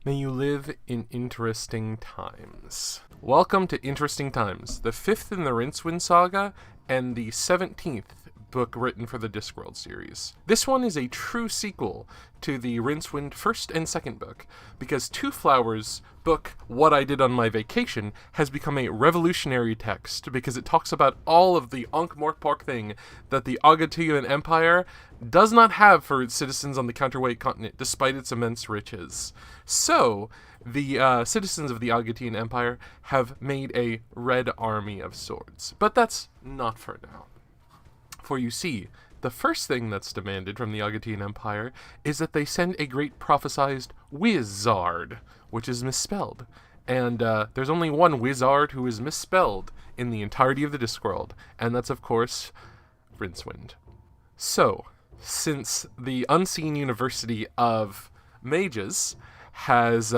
May you live in interesting times. Welcome to Interesting Times, the 5th in the Rincewind saga, and the 17th book written for the Discworld series. This one is a true sequel to the Rincewind first and second book, because Twoflower's book, What I Did on My Vacation, has become a revolutionary text, because it talks about all of the Ankh-Morpork thing that the Agatean Empire does not have for its citizens on the counterweight continent, despite its immense riches. So, the citizens of the Agatean Empire have made a red army of swords. But that's not for now. For you see, the first thing that's demanded from the Agatean Empire is that they send a great prophesized wizard, which is misspelled. And there's only one wizard who is misspelled in the entirety of the Discworld, and that's, of course, Rincewind. So, since the Unseen University of Mages has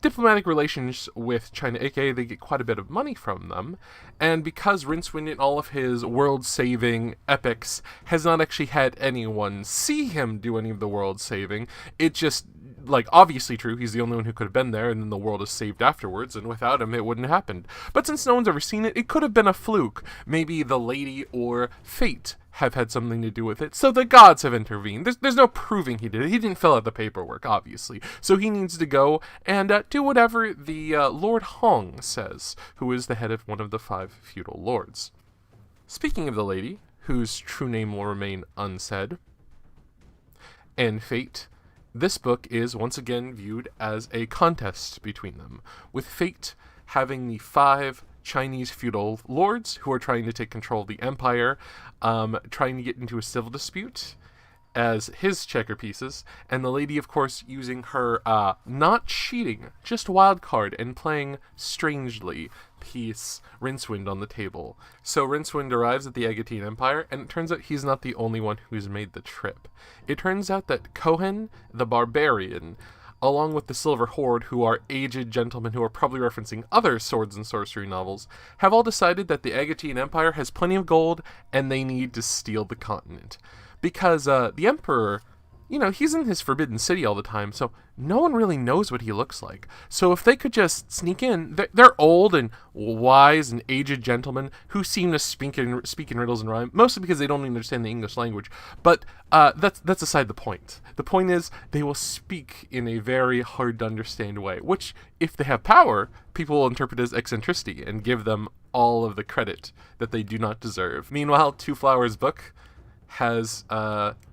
diplomatic relations with China, aka they get quite a bit of money from them, and because Rincewind in all of his world-saving epics has not actually had anyone see him do any of the world-saving, it just, obviously true, he's the only one who could have been there, and then the world is saved afterwards, and without him it wouldn't have happened. But since no one's ever seen it, it could have been a fluke. Maybe the lady or fate have had something to do with it, so the gods have intervened. There's no proving he did it. He didn't fill out the paperwork, obviously. So he needs to go and do whatever the Lord Hong says, who is the head of one of the 5 feudal lords. Speaking of the lady, whose true name will remain unsaid, and fate, this book is once again viewed as a contest between them, with fate having the 5 Chinese feudal lords who are trying to take control of the empire, trying to get into a civil dispute as his checker pieces, and the lady, of course, using her not cheating, just wild card and playing strangely piece Rincewind on the table. So Rincewind arrives at the Agatean Empire, and it turns out he's not the only one who's made the trip. It turns out that Cohen, the barbarian, along with the Silver Horde, who are aged gentlemen who are probably referencing other swords and sorcery novels, have all decided that the Agatean Empire has plenty of gold, and they need to steal the continent. Because the Emperor, he's in his Forbidden City all the time, so no one really knows what he looks like. So if they could just sneak in, they're old and wise and aged gentlemen who seem to speak in riddles and rhyme, mostly because they don't even understand the English language. But that's aside the point. The point is, they will speak in a very hard-to-understand way, which, if they have power, people will interpret as eccentricity and give them all of the credit that they do not deserve. Meanwhile, Twoflower's book has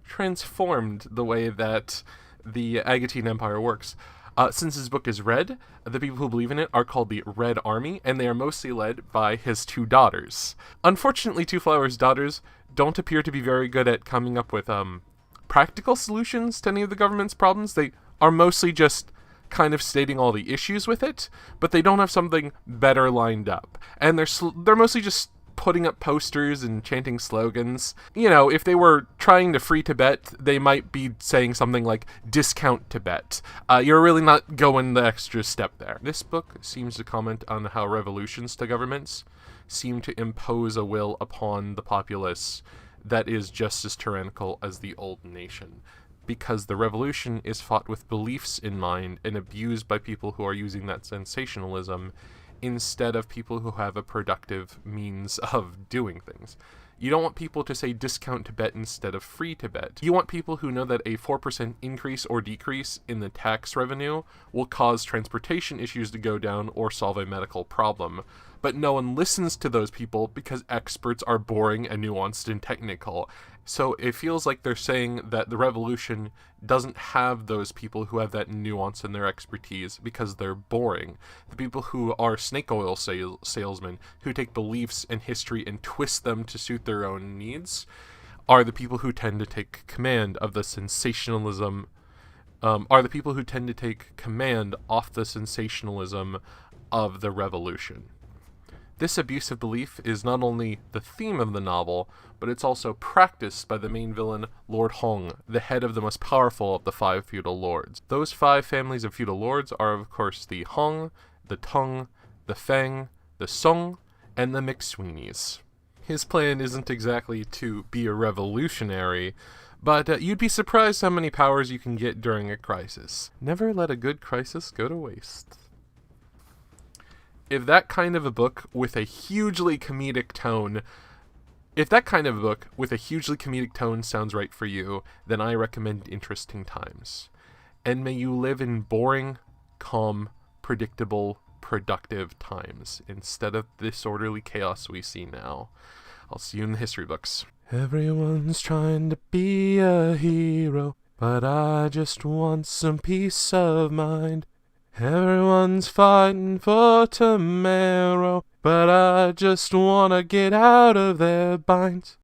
transformed the way that the Agatean Empire works. Since his book is red, the people who believe in it are called the Red Army, and they are mostly led by his 2 daughters. Unfortunately, Twoflower's daughters don't appear to be very good at coming up with practical solutions to any of the government's problems. They are mostly just kind of stating all the issues with it, but they don't have something better lined up. And they're mostly just putting up posters and chanting slogans. If they were trying to free Tibet, they might be saying something like, discount Tibet. You're really not going the extra step there. This book seems to comment on how revolutions to governments seem to impose a will upon the populace that is just as tyrannical as the old nation, because the revolution is fought with beliefs in mind and abused by people who are using that sensationalism instead of people who have a productive means of doing things. You don't want people to say discount Tibet instead of free Tibet. You want people who know that a 4% increase or decrease in the tax revenue will cause transportation issues to go down or solve a medical problem. But no one listens to those people because experts are boring and nuanced and technical. So it feels like they're saying that the revolution doesn't have those people who have that nuance in their expertise because they're boring. The people who are snake oil salesmen, who take beliefs and history and twist them to suit their own needs, are the people who tend to take command of the sensationalism, off the sensationalism of the revolution. This abusive belief is not only the theme of the novel, but it's also practiced by the main villain, Lord Hong, the head of the most powerful of the 5 feudal lords. Those 5 families of feudal lords are, of course, the Hong, the Tong, the Feng, the Song, and the McSweeneys. His plan isn't exactly to be a revolutionary, But you'd be surprised how many powers you can get during a crisis. Never let a good crisis go to waste. If that kind of a book with a hugely comedic tone sounds right for you, then I recommend Interesting Times. And may you live in boring, calm, predictable, productive times instead of the disorderly chaos we see now. I'll see you in the history books. Everyone's trying to be a hero, but I just want some peace of mind. Everyone's fighting for tomorrow, but I just wanna get out of their binds.